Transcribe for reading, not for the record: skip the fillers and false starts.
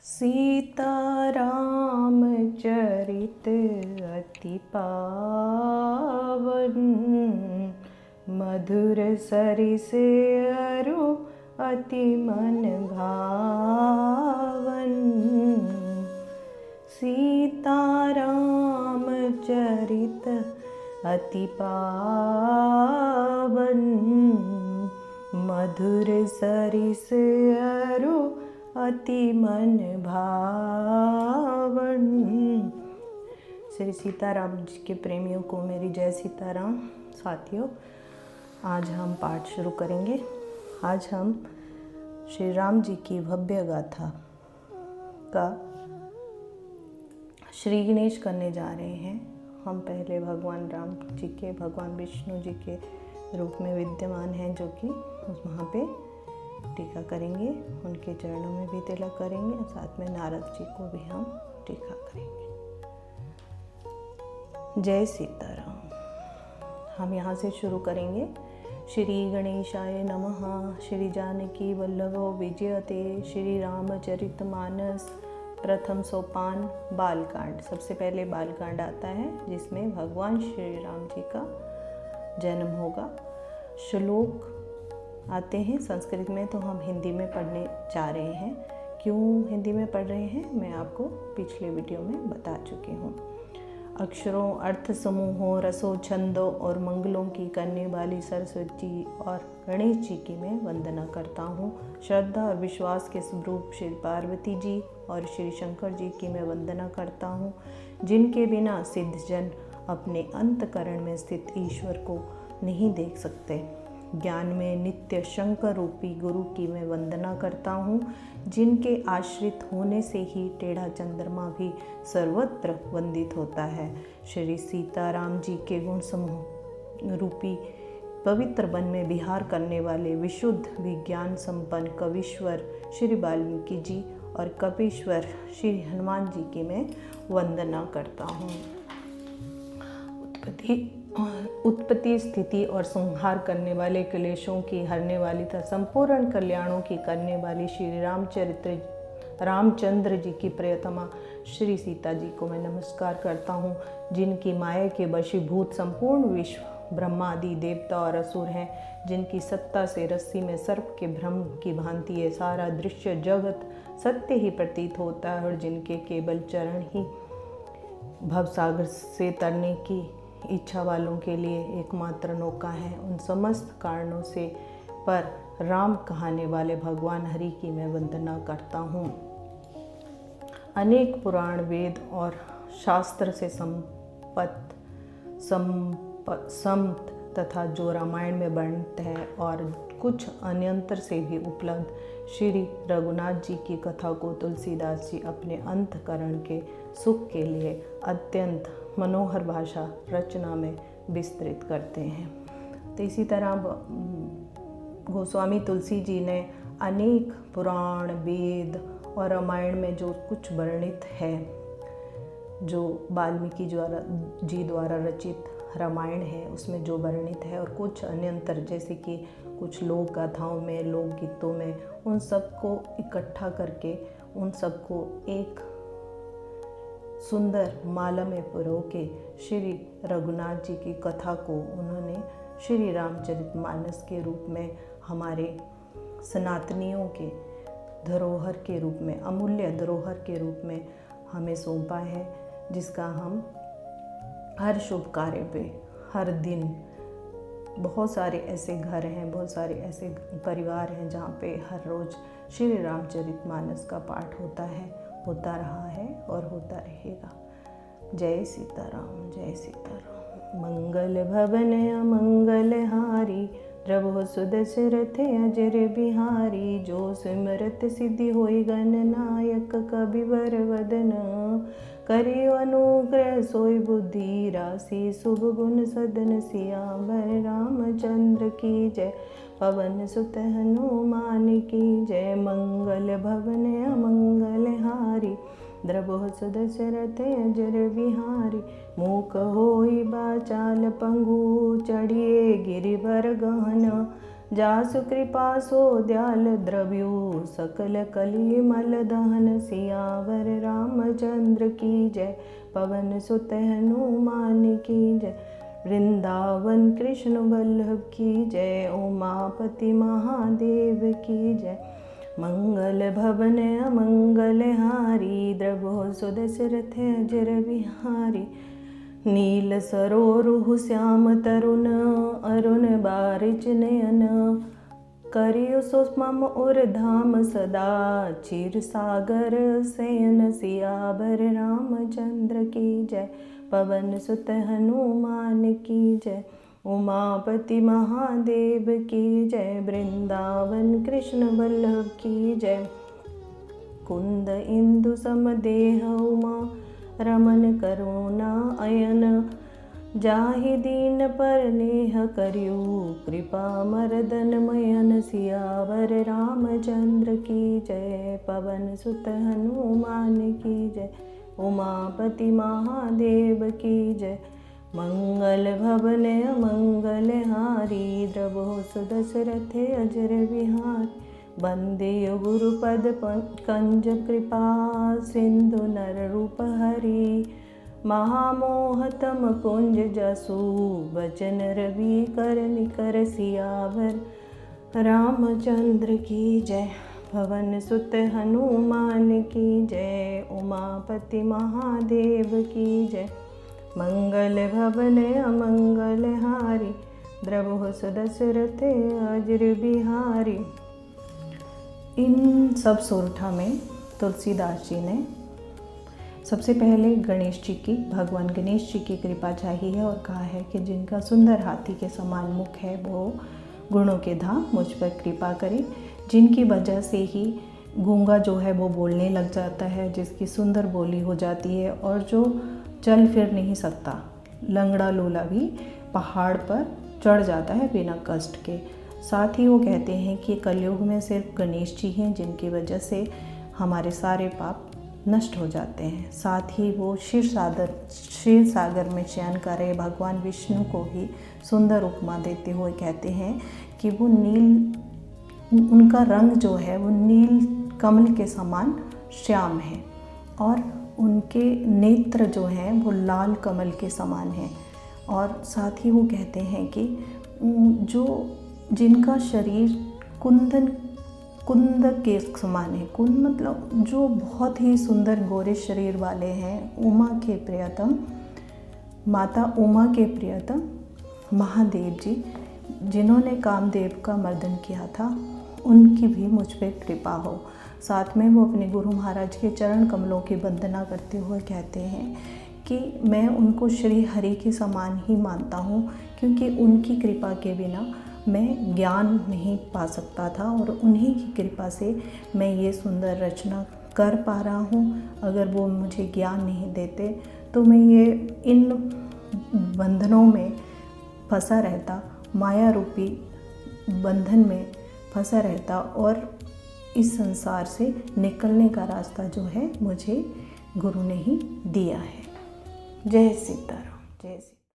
सीताराम चरित अति पावन, मधुर सरिस अरु अति मन भावन। सीताराम चरित अति पावन, मधुर सरिस अरु अति मन भावन। श्री सीताराम जी के प्रेमियों को मेरी जय सीताराम। साथियों, आज हम पाठ शुरू करेंगे। आज हम श्री राम जी की भव्य गाथा का श्री गणेश करने जा रहे हैं। हम पहले भगवान राम जी के, भगवान विष्णु जी के रूप में विद्यमान हैं, जो कि वहाँ पे टीका करेंगे, उनके चरणों में भी तिलक करेंगे और साथ में नारद जी को भी हम टीका करेंगे। जय सीताराम। हम यहाँ से शुरू करेंगे। श्री गणेशाय नमः। श्री जानकी वल्लभो विजयते। श्री रामचरितमानस। प्रथम सोपान बालकांड। सबसे पहले बालकांड आता है, जिसमें भगवान श्री राम जी का जन्म होगा। श्लोक आते हैं संस्कृत में, तो हम हिंदी में पढ़ने जा रहे हैं। क्यों हिंदी में पढ़ रहे हैं, मैं आपको पिछले वीडियो में बता चुकी हूँ। अक्षरों, अर्थ समूहों, रसों, छंदों और मंगलों की करने वाली सरस्वती जी और गणेश जी की मैं वंदना करता हूँ। श्रद्धा और विश्वास के स्वरूप श्री पार्वती जी और श्री शंकर जी की मैं वंदना करता हूँ, जिनके बिना सिद्धजन अपने अंतकरण में स्थित ईश्वर को नहीं देख सकते। ज्ञान में नित्य शंकर रूपी गुरु की मैं वंदना करता हूँ, जिनके आश्रित होने से ही टेढ़ा चंद्रमा भी सर्वत्र वंदित होता है। श्री सीताराम जी के गुण समूह रूपी पवित्र वन में विहार करने वाले विशुद्ध विज्ञान संपन्न कवीश्वर श्री वाल्मीकि जी और कपीश्वर श्री हनुमान जी की मैं वंदना करता हूँ। उत्पत्ति, स्थिति और संहार करने वाले क्लेशों की हरने वाली तथा संपूर्ण कल्याणों की करने वाली श्री रामचंद्र जी की प्रियतमा श्री सीता जी को मैं नमस्कार करता हूँ, जिनकी माया के वशीभूत संपूर्ण विश्व ब्रह्मादि देवता और असुर हैं, जिनकी सत्ता से रस्सी में सर्प के भ्रम की भांति ये सारा दृश्य जगत सत्य ही प्रतीत होता है, और जिनके केवल चरण ही भवसागर से तरने की इच्छा वालों के लिए एकमात्र नौका है। उन समस्त कारणों से पर राम कहाने वाले भगवान हरि की मैं वंदना करता हूँ। अनेक पुराण, वेद और शास्त्र से सम्मत तथा जो रामायण में वर्णित है और कुछ अन्यंतर से भी उपलब्ध श्री रघुनाथ जी की कथा को तुलसीदास जी अपने अंतकरण के सुख के लिए अत्यंत मनोहर भाषा रचना में विस्तृत करते हैं। तो इसी तरह गोस्वामी तुलसी जी ने अनेक पुराण, वेद और रामायण में जो कुछ वर्णित है, जो वाल्मीकि जी द्वारा रचित रामायण है, उसमें जो वर्णित है, और कुछ अन्यंतर जैसे कि कुछ लोक गाथाओं में, लोकगीतों में, उन सबको इकट्ठा करके उन सबको एक सुंदर माला में पिरो के श्री रघुनाथ जी की कथा को उन्होंने श्री रामचरितमानस के रूप में हमारे सनातनियों के धरोहर के रूप में, अमूल्य धरोहर के रूप में हमें सौंपा है, जिसका हम हर शुभ कार्य पे, हर दिन, बहुत सारे ऐसे घर हैं, बहुत सारे ऐसे परिवार हैं जहाँ पे हर रोज़ श्री रामचरितमानस का पाठ होता है, होता रहा है और होता रहेगा। जय सीताराम, जय सीताराम। मंगल भवन अमंगल हारी, द्रवो सुदशरथ अजर बिहारी। जो सिमरत सिद्धि होई गणनायक, कविवर वदन करे अनुग्रह सोई बुद्धि राशि। शुभ गुण सदन सियावर रामचंद्र की जय, पवन सुत हनुमान की जय। मंगल भवन अमंगल हारी, द्रवो सुदशरथ अजर बिहारी। मूक होई बाचाल पंगु, चढ़िए गिरिवर गहन। जासु कृपा सो दयाल द्रव्यो सकल कली मल दहन। सियावर रामचंद्र की जय, पवन सुत हनुमान की जय। वृंदावन कृष्ण वल्लभ की जय, उमापति महादेव की जय। मंगल भवन अमंगल हारी, द्रवो सुदशरथ अजर बिहारी। नील सरोरुह श्याम तरुण, अरुण बारिच नयन। करियो सुमम उर धाम सदा, क्षीर सागर शयन। सियावर रामचंद्र की जय, पवन सुत हनुमान की जय। उमापति महादेव की जय, वृंदावन कृष्ण वल्लभ की जय। कुंद इंदु समदेह उमा, रमन करुणा अयन। जाहि दीन पर नेह करियो, कृपा मर्दन मयन। सियावर रामचंद्र की जय, पवन सुत हनुमान की जय। उमापति महादेव की जय। मंगल भवन अमंगल हारी, द्रवो सुदशरथ अजर बिहारी। वंदे गुरुपद कंज कृपा, सिंधु नर रूप हरि। महामोहतम कुंज जसु, वचन रवि कर निकर। सियावर रामचंद्र की जय, पवन सुत हनुमान की जय। उमापति महादेव की जय। मंगल भवन अमंगल हारी, द्रवो सुदशरथ अजर बिहारी। इन सब सोरठा में तुलसीदास जी ने सबसे पहले गणेश जी की, भगवान गणेश जी की कृपा चाहिए है और कहा है कि जिनका सुंदर हाथी के समान मुख है वो गुणों के धाम मुझ पर कृपा करे। जिनकी वजह से ही गूंगा जो है वो बोलने लग जाता है, जिसकी सुंदर बोली हो जाती है और जो चल फिर नहीं सकता, लंगड़ा लूला भी पहाड़ पर चढ़ जाता है बिना कष्ट के। साथ ही वो कहते हैं कि कलयुग में सिर्फ गणेश जी हैं जिनकी वजह से हमारे सारे पाप नष्ट हो जाते हैं। साथ ही वो क्षीर सागर में शयन करे। भगवान विष्णु को भी सुंदर उपमा देते हुए कहते हैं कि वो उनका रंग जो है वो नील कमल के समान श्याम है और उनके नेत्र जो हैं वो लाल कमल के समान हैं। और साथ ही वो कहते हैं कि जिनका शरीर कुंद के समान है। कुंद मतलब जो बहुत ही सुंदर गोरे शरीर वाले हैं। उमा के प्रियतम, माता उमा के प्रियतम महादेव जी, जिन्होंने कामदेव का मर्दन किया था, उनकी भी मुझ पर कृपा हो। साथ में वो अपने गुरु महाराज के चरण कमलों की वंदना करते हुए कहते हैं कि मैं उनको श्री हरि के समान ही मानता हूँ, क्योंकि उनकी कृपा के बिना मैं ज्ञान नहीं पा सकता था और उन्हीं की कृपा से मैं ये सुंदर रचना कर पा रहा हूँ। अगर वो मुझे ज्ञान नहीं देते तो मैं ये इन बंधनों में फंसा रहता, माया रूपी बंधन में फंसा रहता और इस संसार से निकलने का रास्ता जो है मुझे गुरु ने ही दिया है। जय सीताराम, जय सीताराम।